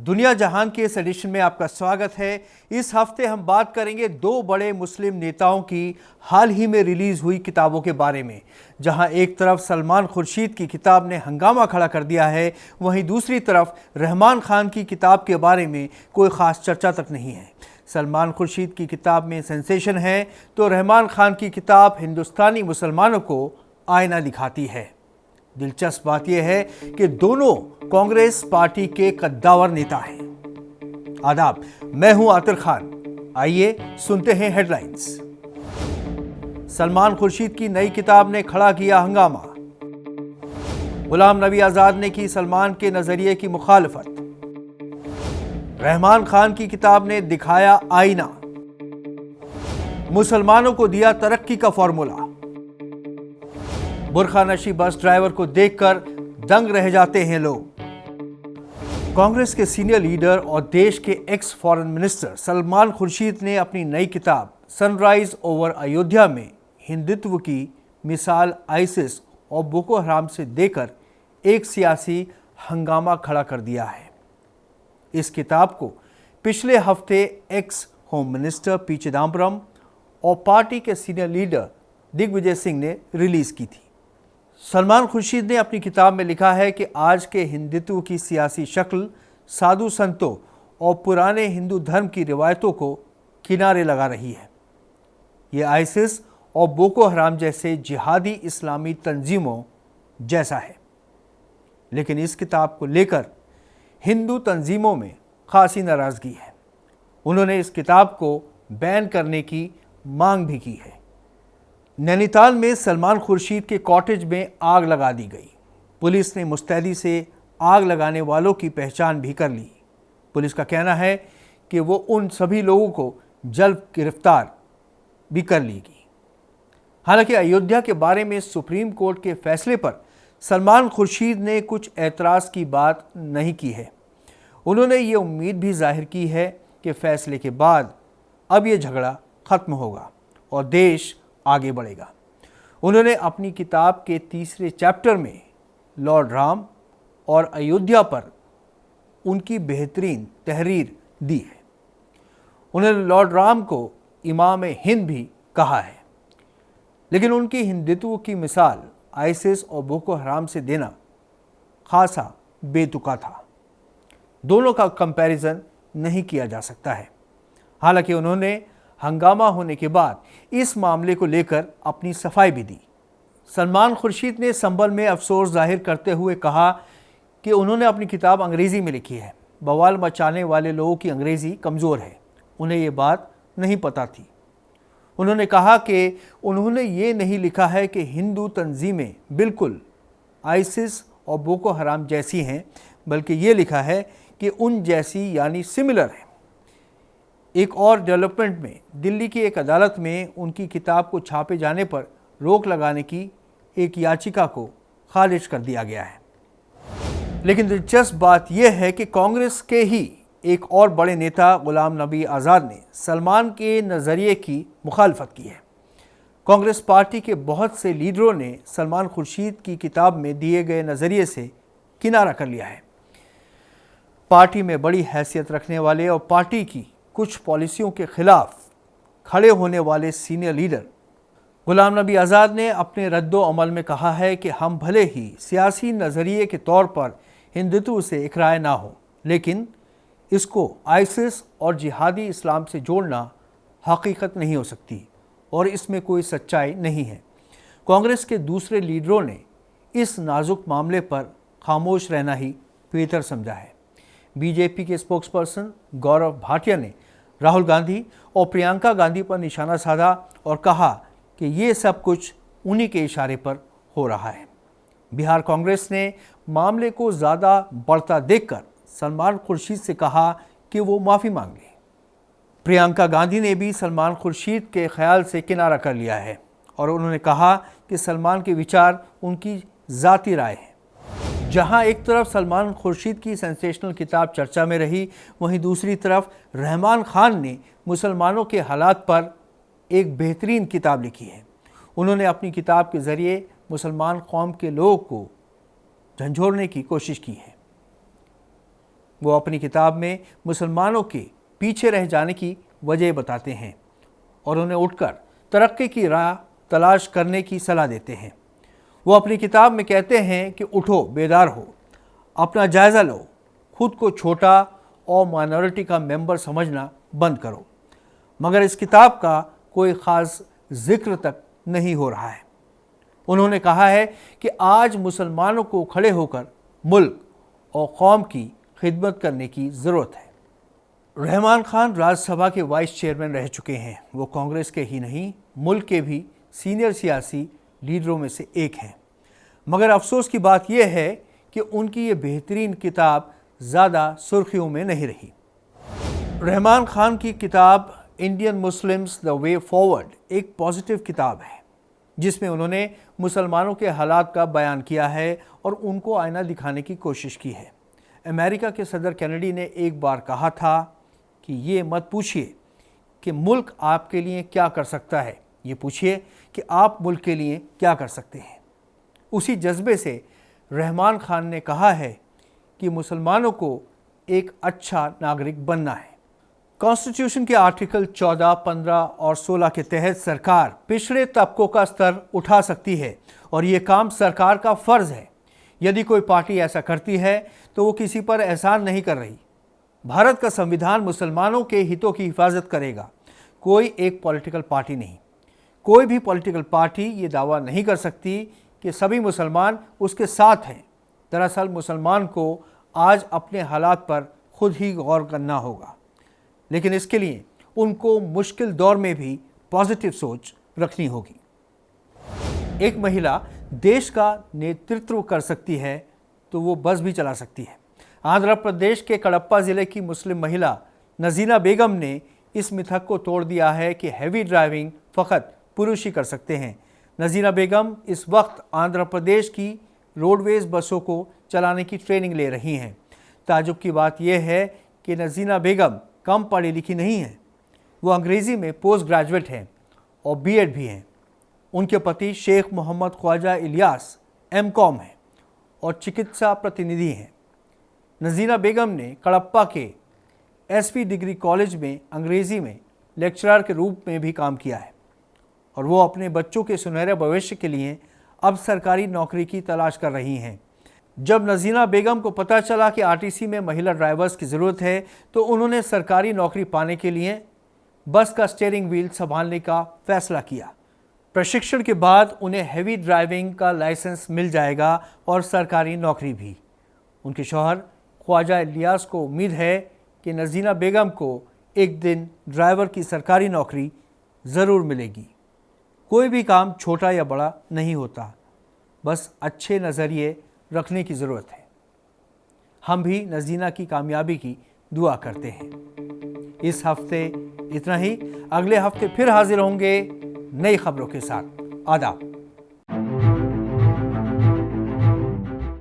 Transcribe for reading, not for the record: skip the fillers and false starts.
दुनिया जहान के इस एडिशन में आपका स्वागत है। इस हफ्ते हम बात करेंगे दो बड़े मुस्लिम नेताओं की हाल ही में रिलीज हुई किताबों के बारे में। जहां एक तरफ सलमान खुर्शीद की किताब ने हंगामा खड़ा कर दिया है, वहीं दूसरी तरफ रहमान खान की किताब के बारे में कोई खास चर्चा तक नहीं है। सलमान खुर्शीद की किताब में सेंसेशन है तो रहमान खान की किताब हिंदुस्तानी मुसलमानों को आईना दिखाती है। दिलचस्प बात यह है कि दोनों कांग्रेस पार्टी के कद्दावर नेता हैं। आदाब, मैं हूं आतिर खान। आइए सुनते हैं हेडलाइंस। सलमान खुर्शीद की नई किताब ने खड़ा किया हंगामा। गुलाम नबी आजाद ने की सलमान के नजरिए की मुखालफत। रहमान खान की किताब ने दिखाया आईना। मुसलमानों को दिया तरक्की का फॉर्मूला। बुरखा नशी बस ड्राइवर को देखकर दंग रह जाते हैं लोग। कांग्रेस के सीनियर लीडर और देश के x foreign minister Salman Khurshid ने अपनी नई किताब सनराइज ओवर अयोध्या में हिंदुत्व की मिसाल आईसिस और बोको हराम से देकर एक सियासी हंगामा खड़ा कर दिया है। इस किताब को पिछले हफ्ते x home minister P Chidambaram और पार्टी के सीनियर लीडर दिग्विजय सिंह ने रिलीज की थी। सलमान खुर्शीद ने अपनी किताब में लिखा है कि आज के हिंदुत्व की सियासी शक्ल साधु संतों और पुराने हिंदू धर्म की रिवायतों को किनारे लगा रही है। ये आईसिस और बोको हराम जैसे जिहादी इस्लामी तंजीमों जैसा है। लेकिन इस किताब को लेकर हिंदू तंजीमों में खासी नाराज़गी है। उन्होंने इस किताब को बैन करने की मांग भी की है। नैनीताल में सलमान खुर्शीद के कॉटेज में आग लगा दी गई। पुलिस ने मुस्तैदी से आग लगाने वालों की पहचान भी कर ली। पुलिस का कहना है कि वो उन सभी लोगों को जल्द गिरफ्तार भी कर लेगी। हालांकि अयोध्या के बारे में सुप्रीम कोर्ट के फैसले पर सलमान खुर्शीद ने कुछ ऐतराज़ की बात नहीं की है। उन्होंने ये उम्मीद भी जाहिर की है कि फैसले के बाद अब ये झगड़ा खत्म होगा और देश आगे बढ़ेगा। उन्होंने अपनी किताब के तीसरे चैप्टर में लॉर्ड राम और अयोध्या पर उनकी बेहतरीन तहरीर दी है। उन्होंने लॉर्ड राम को इमाम हिंद भी कहा है, लेकिन उनकी हिंदुत्व की मिसाल आईसिस और बोको हराम से देना खासा बेतुका था। दोनों का कंपैरिजन नहीं किया जा सकता है। हालांकि उन्होंने हंगामा होने के बाद इस मामले को लेकर अपनी सफाई भी दी। सलमान खुर्शीद ने संभल में अफसोस जाहिर करते हुए कहा कि उन्होंने अपनी किताब अंग्रेज़ी में लिखी है। बवाल मचाने वाले लोगों की अंग्रेज़ी कमज़ोर है, उन्हें ये बात नहीं पता थी। उन्होंने कहा कि उन्होंने ये नहीं लिखा है कि हिंदू तंजीमें बिल्कुल आईसिस और बोको हराम जैसी हैं, बल्कि ये लिखा है कि उन जैसी यानी सिमिलर है। एक और डेवलपमेंट में दिल्ली की एक अदालत में उनकी किताब को छापे जाने पर रोक लगाने की एक याचिका को खारिज कर दिया गया है। लेकिन दिलचस्प बात यह है कि कांग्रेस के ही एक और बड़े नेता गुलाम नबी आज़ाद ने सलमान के नज़रिए की मुखालफत की है। कांग्रेस पार्टी के बहुत से लीडरों ने सलमान खुर्शीद की किताब में दिए गए नज़रिए से किनारा कर लिया है। पार्टी में बड़ी हैसियत रखने वाले और पार्टी की कुछ पॉलिसियों के खिलाफ खड़े होने वाले सीनियर लीडर गुलाम नबी आज़ाद ने अपने रद्दो अमल में कहा है कि हम भले ही सियासी नज़रिए के तौर पर हिंदुत्व से इकरार ना हो, लेकिन इसको आईसिस और जिहादी इस्लाम से जोड़ना हकीकत नहीं हो सकती और इसमें कोई सच्चाई नहीं है। कांग्रेस के दूसरे लीडरों ने इस नाजुक मामले पर खामोश रहना ही बेहतर समझा है। बीजेपी के स्पोक्सपर्सन गौरव भाटिया ने राहुल गांधी और प्रियंका गांधी पर निशाना साधा और कहा कि ये सब कुछ उन्हीं के इशारे पर हो रहा है। बिहार कांग्रेस ने मामले को ज़्यादा बढ़ता देखकर सलमान खुर्शीद से कहा कि वो माफ़ी मांग ले। प्रियंका गांधी ने भी सलमान खुर्शीद के ख्याल से किनारा कर लिया है और उन्होंने कहा कि सलमान के विचार उनकी ज़ाती राय है। जहां एक तरफ सलमान खुर्शीद की सेंसेशनल किताब चर्चा में रही, वहीं दूसरी तरफ रहमान खान ने मुसलमानों के हालात पर एक बेहतरीन किताब लिखी है। उन्होंने अपनी किताब के ज़रिए मुसलमान कौम के लोगों को झंझोड़ने की कोशिश की है। वो अपनी किताब में मुसलमानों के पीछे रह जाने की वजह बताते हैं और उन्हें उठकर तरक्की की राह तलाश करने की सलाह देते हैं। वो अपनी किताब में कहते हैं कि उठो, बेदार हो, अपना जायज़ा लो, खुद को छोटा और माइनॉरिटी का मेंबर समझना बंद करो। मगर इस किताब का कोई ख़ास जिक्र तक नहीं हो रहा है। उन्होंने कहा है कि आज मुसलमानों को खड़े होकर मुल्क और कौम की खिदमत करने की ज़रूरत है। रहमान खान राज्यसभा के वाइस चेयरमैन रह चुके हैं। वो कांग्रेस के ही नहीं, मुल्क के भी सीनियर सियासी लीडरों में से एक हैं। मगर अफसोस की बात यह है कि उनकी ये बेहतरीन किताब ज़्यादा सुर्खियों में नहीं रही। रहमान खान की किताब Indian Muslims the way forward एक पॉजिटिव किताब है, जिसमें उन्होंने मुसलमानों के हालात का बयान किया है और उनको आईना दिखाने की कोशिश की है। अमेरिका के सदर कैनेडी ने एक बार कहा था कि ये मत पूछिए कि मुल्क आपके लिए क्या कर सकता है, ये पूछिए कि आप मुल्क के लिए क्या कर सकते हैं। उसी जज्बे से रहमान खान ने कहा है कि मुसलमानों को एक अच्छा नागरिक बनना है। कॉन्स्टिट्यूशन के आर्टिकल 14, 15 और 16 के तहत सरकार पिछड़े तबकों का स्तर उठा सकती है और ये काम सरकार का फ़र्ज़ है। यदि कोई पार्टी ऐसा करती है तो वो किसी पर एहसान नहीं कर रही। भारत का संविधान मुसलमानों के हितों की हिफाजत करेगा, कोई एक पॉलिटिकल पार्टी नहीं। कोई भी पॉलिटिकल पार्टी ये दावा नहीं कर सकती कि सभी मुसलमान उसके साथ हैं। दरअसल मुसलमान को आज अपने हालात पर खुद ही गौर करना होगा, लेकिन इसके लिए उनको मुश्किल दौर में भी पॉजिटिव सोच रखनी होगी। एक महिला देश का नेतृत्व कर सकती है तो वो बस भी चला सकती है। आंध्र प्रदेश के कडप्पा ज़िले की मुस्लिम महिला नजीना बेगम ने इस मिथक को तोड़ दिया है कि हैवी ड्राइविंग फ़कत पुरुष ही कर सकते हैं। नजीना बेगम इस वक्त आंध्र प्रदेश की रोडवेज़ बसों को चलाने की ट्रेनिंग ले रही हैं। ताजुब की बात यह है कि नजीना बेगम कम पढ़ी लिखी नहीं है। वो अंग्रेज़ी में पोस्ट ग्रेजुएट हैं और बीएड भी हैं। उनके पति शेख मोहम्मद ख्वाजा इलियास एमकॉम हैं और चिकित्सा प्रतिनिधि हैं। नजीना बेगम ने कडप्पा के एसपी डिग्री कॉलेज में अंग्रेज़ी में लेक्चरर के रूप में भी काम किया है और वो अपने बच्चों के सुनहरे भविष्य के लिए अब सरकारी नौकरी की तलाश कर रही हैं। जब नजीना बेगम को पता चला कि आरटीसी में महिला ड्राइवर्स की ज़रूरत है तो उन्होंने सरकारी नौकरी पाने के लिए बस का स्टीयरिंग व्हील संभालने का फैसला किया। प्रशिक्षण के बाद उन्हें हैवी ड्राइविंग का लाइसेंस मिल जाएगा और सरकारी नौकरी भी। उनके शौहर ख्वाजा इलियास को उम्मीद है कि नजीना बेगम को एक दिन ड्राइवर की सरकारी नौकरी ज़रूर मिलेगी। कोई भी काम छोटा या बड़ा नहीं होता, बस अच्छे नज़रिए रखने की ज़रूरत है। हम भी नजीना की कामयाबी की दुआ करते हैं। इस हफ्ते इतना ही। अगले हफ्ते फिर हाजिर होंगे नई खबरों के साथ। आदाब।